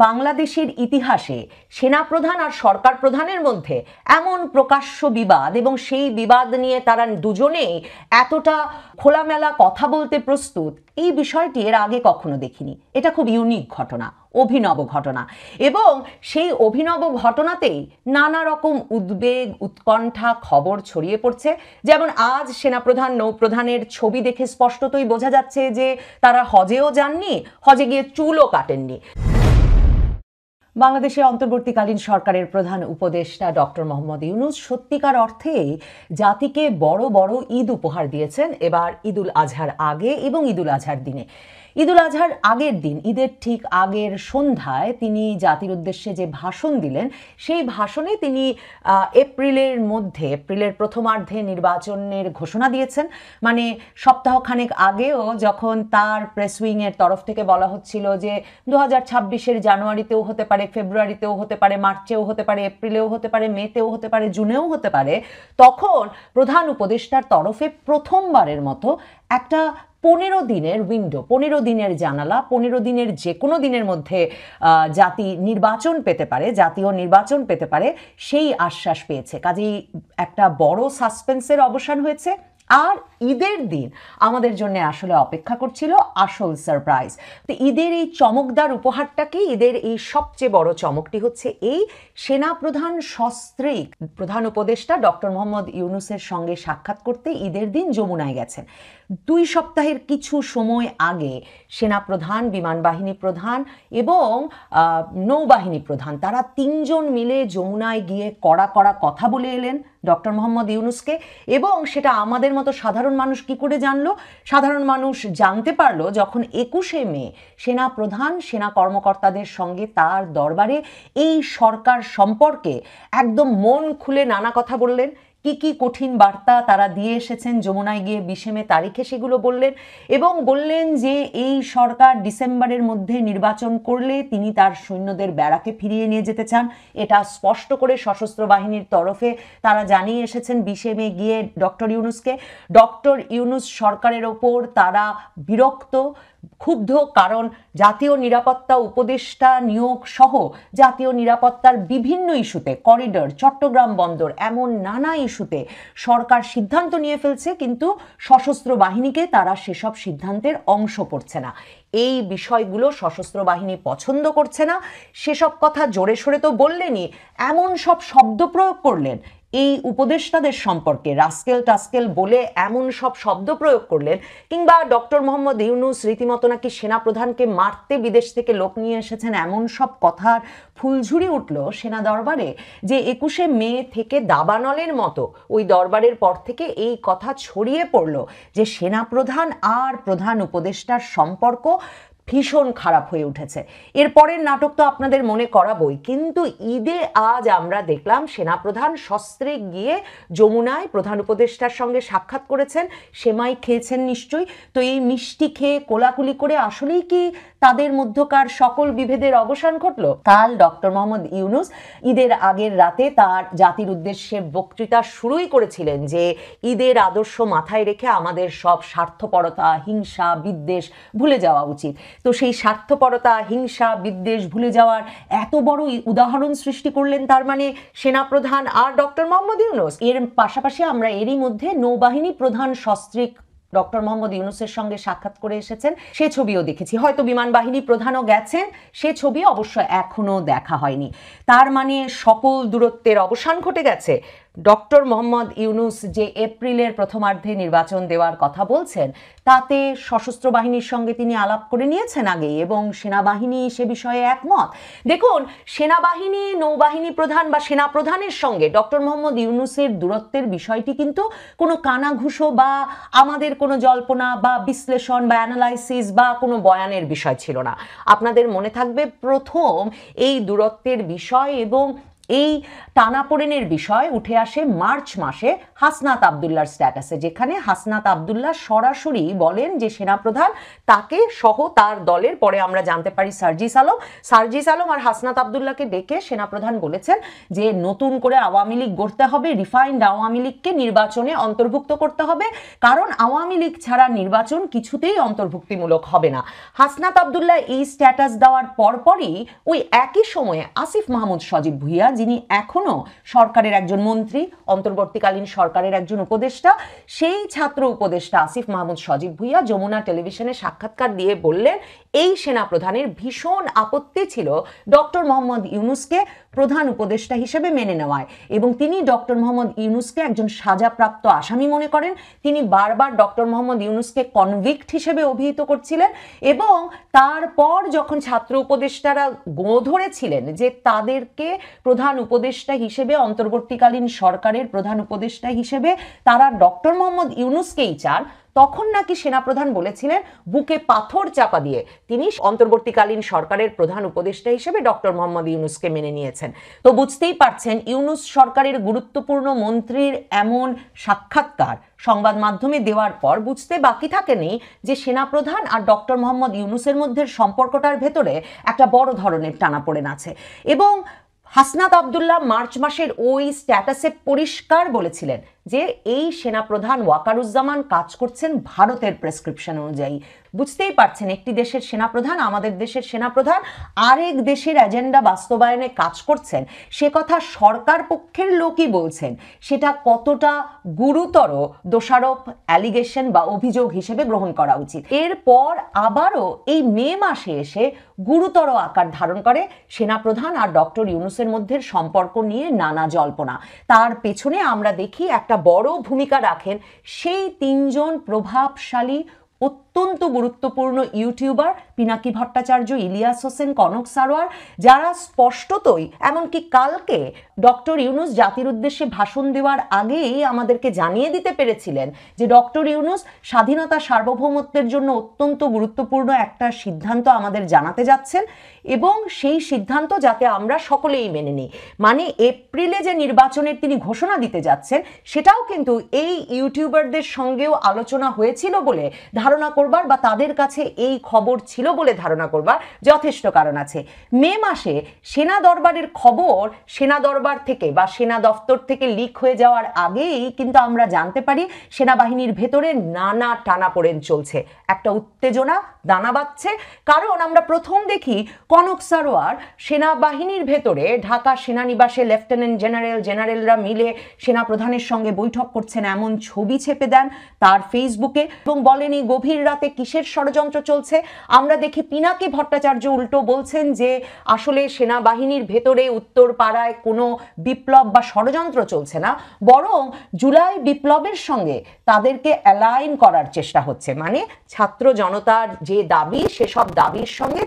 বাংলাদেশের ইতিহাসে সেনাপ্রধান আর সরকার প্রধানের মধ্যে এমন প্রকাশ্য বিবাদ এবং সেই বিবাদ নিয়ে তারা দুজনেই এতটা খোলামেলা কথা বলতে প্রস্তুত, এই বিষয়টি এর আগে কখনো দেখিনি। এটা খুব ইউনিক ঘটনা, অভিনব ঘটনা, এবং সেই অভিনব ঘটনাতেই নানা রকম উদ্বেগ উৎকণ্ঠা খবর ছড়িয়ে পড়ছে। যেমন আজ সেনাপ্রধান নৌপ্রধানের ছবি দেখে স্পষ্টতই বোঝা যাচ্ছে যে তারা হজেও যাননি, হজে গিয়ে চুলও কাটেননি। বাংলাদেশে অন্তর্বর্তীকালীন সরকারের প্রধান উপদেষ্টা ডক্টর মোহাম্মদ ইউনূস সত্যিকার অর্থেই জাতিকে বড় বড় ঈদ উপহার দিয়েছেন এবার ঈদুল আজহার আগে এবং ঈদুল আজহার দিনে। ঈদুল আজহার আগের দিন, ঈদের ঠিক আগের সন্ধ্যায় তিনি জাতির উদ্দেশ্যে যে ভাষণ দিলেন, সেই ভাষণে তিনি এপ্রিলের প্রথমার্ধে নির্বাচনের ঘোষণা দিয়েছেন। মানে সপ্তাহখানেক আগেও যখন তার প্রেস উইংয়ের তরফ থেকে বলা হচ্ছিল যে 2026-এর জানুয়ারিতেও হতে পারে, ফেব্রুয়ারিতেও হতে পারে, মার্চেও হতে পারে, এপ্রিলেও হতে পারে, মেতেও হতে পারে, জুনেও হতে পারে, তখন প্রধান উপদেষ্টার তরফে প্রথমবারের মতো একটা 15 দিনের উইন্ডো, 15 দিনের জানালা, 15 দিনের যে কোনো দিনের মধ্যে জাতীয় নির্বাচন পেতে পারে সেই আশ্বাস পেয়েছে। কাজেই একটা বড় সাসপেন্সের অবসান হয়েছে। আর ঈদের দিন আমাদের জন্য আসলে অপেক্ষা করছিল আসল সারপ্রাইজ। তো ঈদের এই চমকদার উপহারটা কি? ঈদের এই সবচেয়ে বড় চমকটি হচ্ছে এই, সেনাপ্রধান সস্ত্রীক প্রধান উপদেষ্টা ডক্টর মোহাম্মদ ইউনূসের সঙ্গে সাক্ষাৎ করতে ঈদের দিন যমুনায় গেছেন। 2 সপ্তাহের কিছু সময় আগে সেনাপ্রধান, বিমান বাহিনী প্রধান এবং নৌবাহিনী প্রধান, তারা 3 জন মিলে যমুনায় গিয়ে কড়া কথা বলে এলেন ডক্টর মোহাম্মদ ইউনূসকে। এবং সেটা আমাদের মতো সাধারণ মানুষ কি করে জানলো? সাধারণ মানুষ জানতে পারলো যখন 21শে মে সেনাপ্রধান সেনা কর্মকর্তাদের সঙ্গে তার দরবারে এই সরকার সম্পর্কে একদম মন খুলে নানা কথা বললেন। কি কঠিন বার্তা তারা দিয়ে এসেছেন যমুনায় গিয়ে 20 মে তারিখে, সেগুলো বললেন এবং বললেন যে এই সরকার ডিসেম্বরের মধ্যে নির্বাচন করলে তিনি তার সৈন্যদের ব্যারাকে ফিরিয়ে নিয়ে যেতে চান। এটা স্পষ্ট করে সশস্ত্র বাহিনীর তরফে তারা জানিয়ে এসেছেন 20 মে গিয়ে ডক্টর ইউনূসকে। ডক্টর ইউনূস সরকারের ওপর তারা বিরক্ত, ক্ষুব্ধ, কারণ জাতীয় নিরাপত্তা উপদেষ্টা নিয়োগ সহ জাতীয় নিরাপত্তার বিভিন্ন ইস্যুতে, করিডর, চট্টগ্রাম বন্দর, এমন নানা ইস্যুতে সরকার সিদ্ধান্ত নিয়ে ফেলছে, কিন্তু সশস্ত্র বাহিনীকে তারা সেসব সিদ্ধান্তের অংশ করছে না। এই বিষয়গুলো সশস্ত্র বাহিনী পছন্দ করছে না। সেসব কথা জোরে সোরে তো বললেনই, এমন সব শব্দ প্রয়োগ করলেন এই উপদেষ্টাদের সম্পর্কে, রাস্কেল টাস্কেল বলে এমন সব শব্দ প্রয়োগ করলেন, কিংবা ডক্টর মোহাম্মদ ইউনূস রীতিমতো নাকি সেনাপ্রধানকে মারতে বিদেশ থেকে লোক নিয়ে এসেছেন, এমন সব কথার ফুলঝুরি উঠল সেনা দরবারে যে 21শে মে থেকে দাবানলের মতো ওই দরবারের পর থেকে এই কথা ছড়িয়ে পড়ল যে সেনাপ্রধান আর প্রধান উপদেষ্টার সম্পর্ক ভীষণ খারাপ হয়ে উঠেছে। এরপরের নাটক তো আপনাদের মনে করাবই, কিন্তু ঈদে আজ আমরা দেখলাম সেনাপ্রধান সস্ত্রে গিয়ে যমুনায় প্রধান উপদেষ্টার সঙ্গে সাক্ষাৎ করেছেন, সেমাই খেয়েছেন নিশ্চয়ই। তো এই মিষ্টি খেয়ে কোলাকুলি করে আসলেই কি তাদের মধ্যকার সকল বিভেদের অবসান ঘটল? কাল ডক্টর মোহাম্মদ ইউনূস ঈদের আগের রাতে তার জাতির উদ্দেশ্যে বক্তৃতা শুরুই করেছিলেন যে ঈদের আদর্শ মাথায় রেখে আমাদের সব স্বার্থপরতা, হিংসা, বিদ্বেষ ভুলে যাওয়া উচিত। তো সেই স্বার্থপরতা, হিংসা, বিদ্বেষ ভুলে যাওয়ার এত বড় উদাহরণ সৃষ্টি করলেন তার মানে সেনাপ্রধান আর ডক্টর মোহাম্মদ ইউনূস। এর পাশাপাশি আমরা এরই মধ্যে নৌবাহিনী প্রধান সস্ত্রীক ডক্টর মোহাম্মদ ইউনূসের সঙ্গে সাক্ষাৎ করে এসেছেন, সে ছবিও দেখেছি। হয়তো বিমান বাহিনী প্রধানও গেছেন, সে ছবি অবশ্য এখনো দেখা হয়নি। তার মানে সকল দূরত্বের অবসান ঘটে গেছে। ডক্টর মোহাম্মদ ইউনূস যে এপ্রিলের প্রথমার্ধে নির্বাচন দেওয়ার কথা বলছেন, তাতে সশস্ত্র বাহিনীর সঙ্গে তিনি আলাপ করে নিয়েছেন আগে, এবং সেনাবাহিনী সে বিষয়ে একমত। দেখুন, সেনাবাহিনী, নৌবাহিনী প্রধান বা সেনাপ্রধানের সঙ্গে ডক্টর মোহাম্মদ ইউনূসের দূরত্বের বিষয়টি কিন্তু কোনো কানাঘুষো বা আমাদের কোনো জল্পনা বা বিশ্লেষণ বা অ্যানালাইসিস বা কোনো বয়ানের বিষয় ছিল না। আপনাদের মনে থাকবে প্রথম এই দূরত্বের বিষয় এবং এই টানাপোড়েনের বিষয় উঠে আসে মার্চ মাসে হাসনাত আবদুল্লাহর স্ট্যাটাসে, যেখানে হাসনাত আবদুল্লাহ সরাসরি বলেন যে সেনাপ্রধান তাকে সহ তার দলের, পরে আমরা জানতে পারি সার্জিস আলম আর হাসনাত আবদুল্লাহকে ডেকে সেনাপ্রধান বলেছেন যে নতুন করে আওয়ামী লীগ গড়তে হবে, রিফাইন্ড আওয়ামী লীগকে নির্বাচনে অন্তর্ভুক্ত করতে হবে, কারণ আওয়ামী লীগ ছাড়া নির্বাচন কিছুতেই অন্তর্ভুক্তিমূলক হবে না। হাসনাত আবদুল্লাহ এই স্ট্যাটাস দেওয়ার পরপরই ওই একই সময়ে আসিফ মাহমুদ সজীব ভুঁইয়া, যিনি এখনো সরকারের একজন মন্ত্রী, অন্তর্বর্তীকালীন সরকারের একজন উপদেষ্টা, সেই ছাত্র উপদেষ্টা আসিফ মাহমুদ সজীব ভুঁইয়া যমুনা টেলিভিশনে সাক্ষাৎকার দিয়ে বললেন এই সেনাপ্রধানের ভীষণ আপত্তি ছিল ডক্টর মোহাম্মদ ইউনূসকে প্রধান উপদেষ্টা হিসেবে মেনে নেওয়ায়, এবং তিনি ডক্টর মোহাম্মদ ইউনূসকে একজন সাজাপ্রাপ্ত আসামি মনে করেন। তিনি বারবার ডক্টর মোহাম্মদ ইউনূসকে কনভিক্ট হিসেবে অভিহিত করছিলেন, এবং তারপর যখন ছাত্র উপদেষ্টারা গো ধরেছিলেন যে তাদেরকে প্রধান উপদেষ্টা হিসেবে, অন্তর্বর্তীকালীন সরকারের প্রধান উপদেষ্টা হিসেবে তারা ডক্টর মোহাম্মদ ইউনূসকেই চান, তখন নাকি সেনাপ্রধান বলেছিলেন বুকে পাথর চাপা দিয়ে তিনি অন্তর্বর্তীকালীন সরকারের প্রধান উপদেষ্টা হিসেবে ডক্টর মোহাম্মদ ইউনূসকে মেনে নিয়েছেন। তো বুঝতেই পারছেন ইউনূস সরকারের গুরুত্বপূর্ণ মন্ত্রীর এমন সাক্ষাৎকার সংবাদ মাধ্যমে দেওয়ার পর বুঝতে বাকি থাকেনি যে সেনাপ্রধান আর ডক্টর মোহাম্মদ ইউনূসের মধ্যে সম্পর্কটার ভেতরে একটা বড় ধরনের টানাপোড়েন আছে। এবং হাসনাত আবদুল্লাহ মার্চ মাসের ওই স্ট্যাটাসে পরিষ্কার বলেছিলেন যে এই সেনাপ্রধান ওয়াকারুজ্জামান কাজ করছেন ভারতের প্রেসক্রিপশন অনুযায়ী। বুঝতেই পারছেন একটি দেশের সেনাপ্রধান, আমাদের দেশের সেনাপ্রধান, আরেক দেশের এজেন্ডা বাস্তবায়নে কাজ করছেন, সে কথা সরকার পক্ষের লোকই বলছেন, সেটা কতটা গুরুতর দোষারোপ, অ্যালিগেশন বা অভিযোগ হিসেবে গ্রহণ করা উচিত। এরপর আবারও এই মে মাসে এসে গুরুতর আকার ধারণ করে সেনাপ্রধান আর ডক্টর ইউনূসের মধ্যে সম্পর্ক নিয়ে নানা জল্পনা। তার পেছনে আমরা দেখি একটা বড় ভূমিকা রাখেন সেই তিনজন প্রভাবশালী অত্যন্ত গুরুত্বপূর্ণ ইউটিউবার পিনাকি ভট্টাচার্য, ইলিয়াস হোসেন, কনক সারোয়ার, যারা স্পষ্টতই, এমনকি কালকে ডক্টর ইউনূস জাতির উদ্দেশ্যে ভাষণ দেওয়ার আগেই আমাদেরকে জানিয়ে দিতে পেরেছিলেন যে ডক্টর ইউনূস স্বাধীনতা সার্বভৌমত্বের জন্য অত্যন্ত গুরুত্বপূর্ণ একটা সিদ্ধান্ত আমাদের জানাতে যাচ্ছেন, এবং সেই সিদ্ধান্ত যাতে আমরা সকলেই মেনে নিই। মানে এপ্রিলে যে নির্বাচনের তিনি ঘোষণা দিতে যাচ্ছেন সেটাও কিন্তু এই ইউটিউবারদের সঙ্গেও আলোচনা হয়েছিল বলে ধারণা করবার, বা তাদের কাছে এই খবর ছিল বলে ধারণা করবার যথেষ্ট কারণ আছে। মে মাসে সেনা দরবারের খবর সেনা দরবার থেকে বা সেনা দফতর থেকে লিক হয়ে যাওয়ার আগেই কিন্তু আমরা জানতে পারি সেনাবাহিনীর ভেতরে নানা টানাপোড়েন চলছে, একটা উত্তেজনা দানা বাঁধছে। কারণ আমরা প্রথম দেখি কনক সারোয়ার সেনাবাহিনীর ভেতরে ঢাকা সেনানিবাসে লেফটেন্যান্ট জেনারেলরা মিলে সেনাপ্রধানের সঙ্গে বৈঠক করছেন এমন ছবি ছেপে দেন তার ফেসবুকে, এবং বলেন এই গভীর রাতে কিসের ষড়যন্ত্র চলছে। আমরা দেখি পিনাকি ভট্টাচার্য উল্টো বলছেন যে আসলে সেনাবাহিনীর ভেতরে উত্তর পাড়ায় কোনো বিপ্লব বা ষড়যন্ত্র চলছে না, বরং জুলাই বিপ্লবের সঙ্গে তাদেরকে অ্যালাইন করার চেষ্টা হচ্ছে, মানে ছাত্র জনতার যে দাবি সেসব দাবির সঙ্গে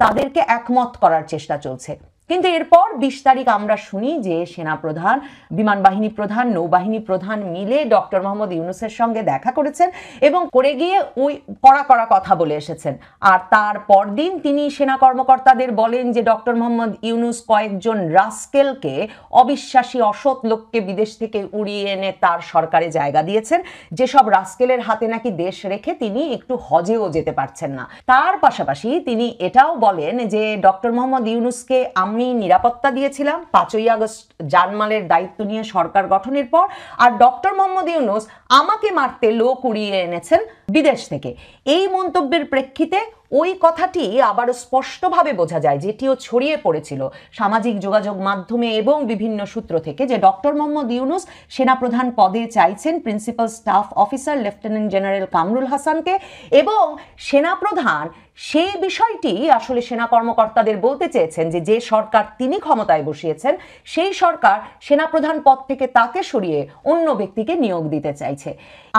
তাদেরকে একমত করার চেষ্টা চলছে। কিন্তু এরপর 20 তারিখ আমরা শুনি যে সেনাপ্রধান, বিমান বাহিনী প্রধান, নৌবাহিনী প্রধান মিলে ডক্টর মোহাম্মদ ইউনূসের সঙ্গে দেখা করেছেন এবং করে গিয়ে ওই কড়া কথা বলে এসেছেন। আর তার পরদিন তিনি সেনা কর্মকর্তাদের বলেন যে ডক্টর মোহাম্মদ ইউনূস কয়েকজন রাস্কেলকে, অবিশ্বাসী অসৎ লোককে বিদেশ থেকে উড়িয়ে এনে তার সরকারে জায়গা দিয়েছেন, যেসব রাস্কেলের হাতে নাকি দেশ রেখে তিনি একটু হজেও যেতে পারছেন না। তার পাশাপাশি তিনি এটাও বলেন যে ডক্টর মোহাম্মদ ইউনূসকে আমি নিরাপত্তা দিয়েছিলাম 5ই আগস্ট জানমালের দায়িত্ব নিয়ে সরকার গঠনের পর, আর ডক্টর মোহাম্মদ ইউনূস আমাকে মারতে লোক উড়িয়ে এনেছেন বিদেশ থেকে। এই মন্তব্যের প্রেক্ষিতে ওই কথাটি আবারও স্পষ্টভাবে বোঝা যায়, যেটিও ছড়িয়ে পড়েছিল সামাজিক যোগাযোগ মাধ্যমে এবং বিভিন্ন সূত্র থেকে, যে ডক্টর মোহাম্মদ ইউনূস সেনাপ্রধান পদে চাইছেন principal staff officer lieutenant general Kamrul হাসানকে, এবং সেনাপ্রধান সেই বিষয়টি আসলে সেনা কর্মকর্তাদের বলতে চেয়েছেন যে সরকার তিনি ক্ষমতায় বসিয়েছেন সেই সরকার সেনাপ্রধান পদ থেকে তাকে সরিয়ে অন্য ব্যক্তিকে নিয়োগ দিতে চাইছে।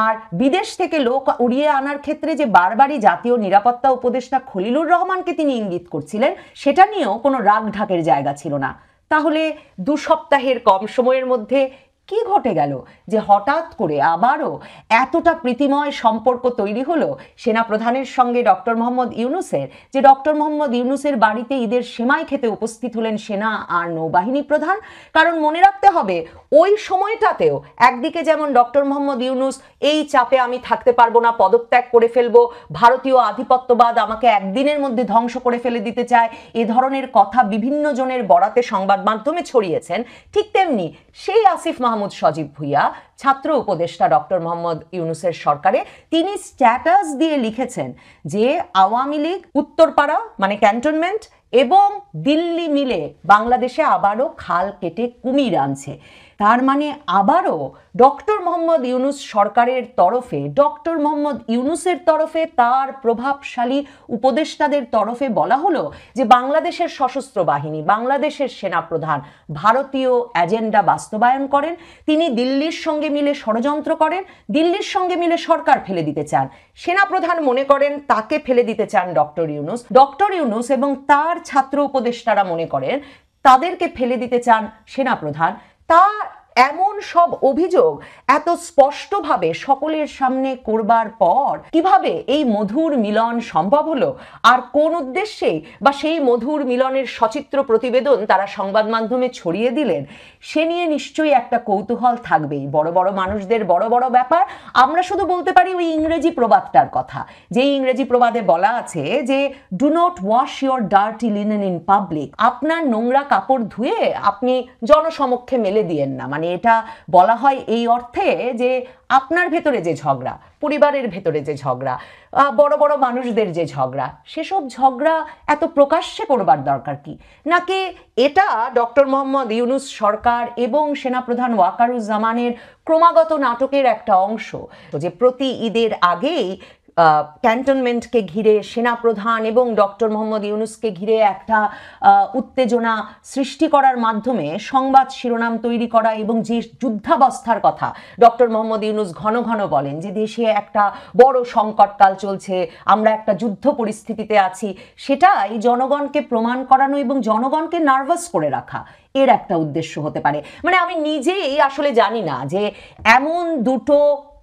আর বিদেশ থেকে লোক উড়িয়ে আনার ক্ষেত্রে যে বারবারই জাতীয় নিরাপত্তা উপদেষ্টা খলিলুর রহমানকে তিনি ইঙ্গিত করছিলেন, সেটা নিয়েও কোনো রাগ ঢাকের জায়গা ছিল না। তাহলে 2 সপ্তাহের কম সময়ের মধ্যে কি ঘটে গেল যে হঠাৎ করে আবারও এতটা প্রীতিময় সম্পর্ক তৈরি হলো সেনাপ্রধানের সঙ্গে ডক্টর মোহাম্মদ ইউনূসের, যে ডক্টর মোহাম্মদ ইউনূসের বাড়িতে ঈদের সেমাই খেতে উপস্থিত হলেন সেনা আর নৌবাহিনী প্রধান। কারণ মনে রাখতে হবে ওই সময়টাতেও একদিকে যেমন ডক্টর মোহাম্মদ ইউনূস এই চাপে আমি থাকতে পারবো না, পদত্যাগ করে ফেলবো, ভারতীয় আধিপত্যবাদ আমাকে একদিনের মধ্যে ধ্বংস করে ফেলে দিতে চায়, এ ধরনের কথা বিভিন্ন জনের বরাতে সংবাদ মাধ্যমে ছড়িয়েছেন। ঠিক তেমনি সেই আসিফ মাহমুদ সজীব ভুইয়া, ছাত্র উপদেষ্টা ডক্টর মোহাম্মদ ইউনূসের সরকারে, তিনি স্ট্যাটাস দিয়ে লিখেছেন যে আওয়ামী লীগ উত্তরপাড়া মানে ক্যান্টনমেন্ট এবং দিল্লি মিলে বাংলাদেশে আবারও খাল কেটে কুমির আনছে। তার মানে আবারও ডক্টর মোহাম্মদ ইউনূস সরকারের তরফে, ডক্টর মোহাম্মদ ইউনূসের তরফে, তার প্রভাবশালী উপদেষ্টাদের তরফে বলা হলো যে বাংলাদেশের সশস্ত্র বাহিনী, বাংলাদেশের সেনাপ্রধান ভারতীয় এজেন্ডা বাস্তবায়ন করেন, তিনি দিল্লির সঙ্গে মিলে ষড়যন্ত্র করেন, দিল্লির সঙ্গে মিলে সরকার ফেলে দিতে চান। সেনাপ্রধান মনে করেন তাকে ফেলে দিতে চান ডক্টর ইউনূস, ডক্টর ইউনূস এবং তার ছাত্র উপদেষ্টারা মনে করেন তাদেরকে ফেলে দিতে চান সেনাপ্রধান। তা এমন সব অভিযোগ এত স্পষ্টভাবে সকলের সামনে করবার পর কিভাবে এই মধুর মিলন সম্ভব হলো, আর কোন উদ্দেশ্যে বা সেই মধুর মিলনের সচিত্র প্রতিবেদন তারা সংবাদ মাধ্যমে ছড়িয়ে দিলেন, সে নিয়ে নিশ্চয়ই একটা কৌতূহল থাকবেই। বড় বড় মানুষদের বড় বড় ব্যাপার। আমরা শুধু বলতে পারি ওই ইংরেজি প্রবাদটার কথা, যে ইংরেজি প্রবাদে বলা আছে যে do not wash your dirty linen in public, আপনার নোংরা কাপড় ধুয়ে আপনি জনসমক্ষে মেলে দিয়েন না। মানে এটা বলা হয় এই অর্থে যে আপনার ভেতরে যে ঝগড়া, পরিবারের ভেতরে যে ঝগড়া, বড় বড় মানুষদের যে ঝগড়া, সেসব ঝগড়া এত প্রকাশ্যে করবার দরকার কি? নাকি এটা ডক্টর মোহাম্মদ ইউনূস সরকার এবং সেনাপ্রধান ওয়াকারুজ্জামানের ক্রমাগত নাটকের একটা অংশ, যে প্রতি ঈদের আগেই ক্যান্টনমেন্টকে ঘিরে সেনাপ্রধান এবং ডক্টর মোহাম্মদ ইউনূসকে ঘিরে একটা উত্তেজনা সৃষ্টি করার মাধ্যমে সংবাদ শিরোনাম তৈরি করা, এবং যে যুদ্ধাবস্থার কথা ডক্টর মোহাম্মদ ইউনূস ঘন ঘন বলেন যে দেশে একটা বড় সংকটকাল চলছে, আমরা একটা যুদ্ধ পরিস্থিতিতে আছি, সেটাই জনগণকে প্রমাণ করানো এবং জনগণকে নার্ভাস করে রাখা, এর একটা উদ্দেশ্য হতে পারে। মানে আমি নিজেই আসলে জানি না যে এমন দুটো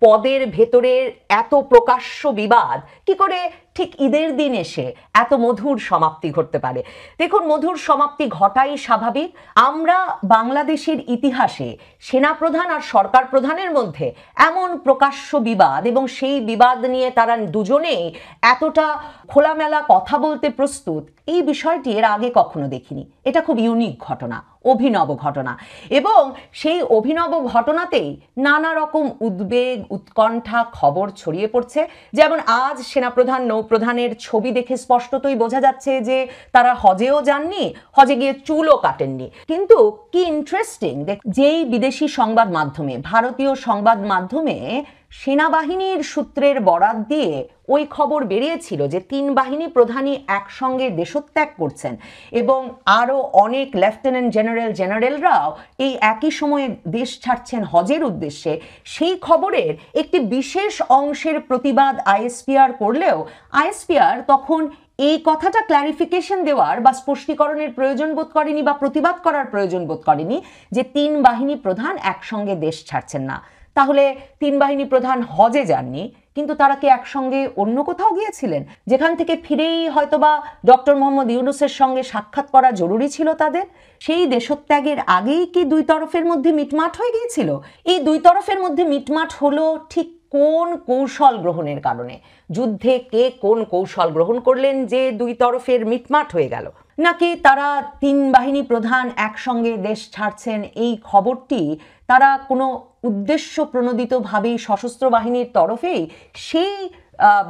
পদের ভেতরের এত প্রকাশ্য বিবাদ কি করে ঠিক ঈদের দিন এসে এত মধুর সমাপ্তি ঘটতে পারে। দেখুন, মধুর সমাপ্তি ঘটাই স্বাভাবিক। আমরা বাংলাদেশের ইতিহাসে সেনাপ্রধান আর সরকার প্রধানের মধ্যে এমন প্রকাশ্য বিবাদ এবং সেই বিবাদ নিয়ে তারা দুজনেই এতটা খোলামেলা কথা বলতে প্রস্তুত, এই বিষয়টি এর আগে কখনো দেখিনি। এটা খুব ইউনিক ঘটনা, অভিনব ঘটনা, এবং সেই অভিনব ঘটনাতেই নানা রকম উদ্বেগ, উৎকণ্ঠা, খবর ছড়িয়ে পড়ছে। যেমন আজ সেনাপ্রধান নৌপ্রধানের ছবি দেখে স্পষ্টতই বোঝা যাচ্ছে যে তারা হজেও যাননি, হজে গিয়ে চুলও কাটেননি। কিন্তু কি ইন্টারেস্টিং, যেই বিদেশি সংবাদ মাধ্যমে, ভারতীয় সংবাদ মাধ্যমে সেনাবাহিনীর সূত্রের বরাত দিয়ে ওই খবর বেরিয়েছিল যে 3 বাহিনী প্রধানই একসঙ্গে দেশত্যাগ করছেন এবং আরও অনেক লেফটেন্যান্ট জেনারেলরাও এই একই সময়ে দেশ ছাড়ছেন হজের উদ্দেশ্যে, সেই খবরের একটি বিশেষ অংশের প্রতিবাদ আইএসপিআর করলেও আইএসপিআর তখন এই কথাটা ক্ল্যারিফিকেশন দেওয়ার বা স্পষ্টীকরণের প্রয়োজন বোধ করেনি বা প্রতিবাদ করার প্রয়োজন বোধ করেনি যে 3 বাহিনী প্রধান একসঙ্গে দেশ ছাড়ছেন না। তাহলে 3 বাহিনী প্রধান হজে যাননি, কিন্তু তারা কি একসঙ্গে অন্য কোথাও গিয়েছিলেন, যেখান থেকে ফিরেই হয়তোবা ডক্টর মোহাম্মদ ইউনূসের সঙ্গে সাক্ষাৎ করা জরুরি ছিল তাদের? সেই দেশত্যাগের আগেই কি দুই তরফের মধ্যে মিটমাট হয়ে গিয়েছিল? এই দুই তরফের মধ্যে মিটমাট হলো ঠিক কোন কৌশল গ্রহণের কারণে? যুদ্ধে কে কোন কৌশল গ্রহণ করলেন যে দুই তরফের মিটমাট হয়ে গেল? নাকি তারা 3 বাহিনী প্রধান একসঙ্গে দেশ ছাড়ছেন এই খবরটি তারা কোনো উদ্দেশ্য প্রণোদিতভাবেই সশস্ত্র বাহিনীর তরফেই সেই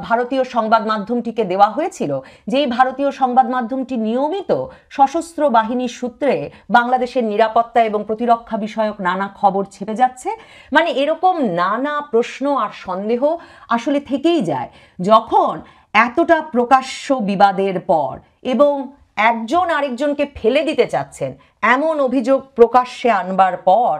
ভারতীয় সংবাদ মাধ্যমটিকে দেওয়া হয়েছিল, যেই ভারতীয় সংবাদ মাধ্যমটি নিয়মিত সশস্ত্র বাহিনীর সূত্রে বাংলাদেশের নিরাপত্তা এবং প্রতিরক্ষা বিষয়ক নানা খবর ছেপে যাচ্ছে? মানে এরকম নানা প্রশ্ন আর সন্দেহ আসলে থেকেই যায় যখন এতটা প্রকাশ্য বিবাদের পর এবং একজন আরেকজনকে ফেলে দিতে চাচ্ছেন এমন অভিযোগ প্রকাশ্যে আনবার পর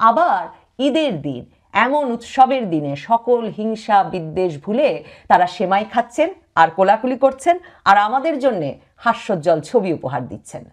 আবার ঈদের দিন, এমন উৎসবের দিনে সকল হিংসা বিদ্বেষ ভুলে তারা সেমাই খাচ্ছেন আর কোলাকুলি করছেন আর আমাদের জন্যে হাস্যোজ্জ্বল ছবি উপহার দিচ্ছেন।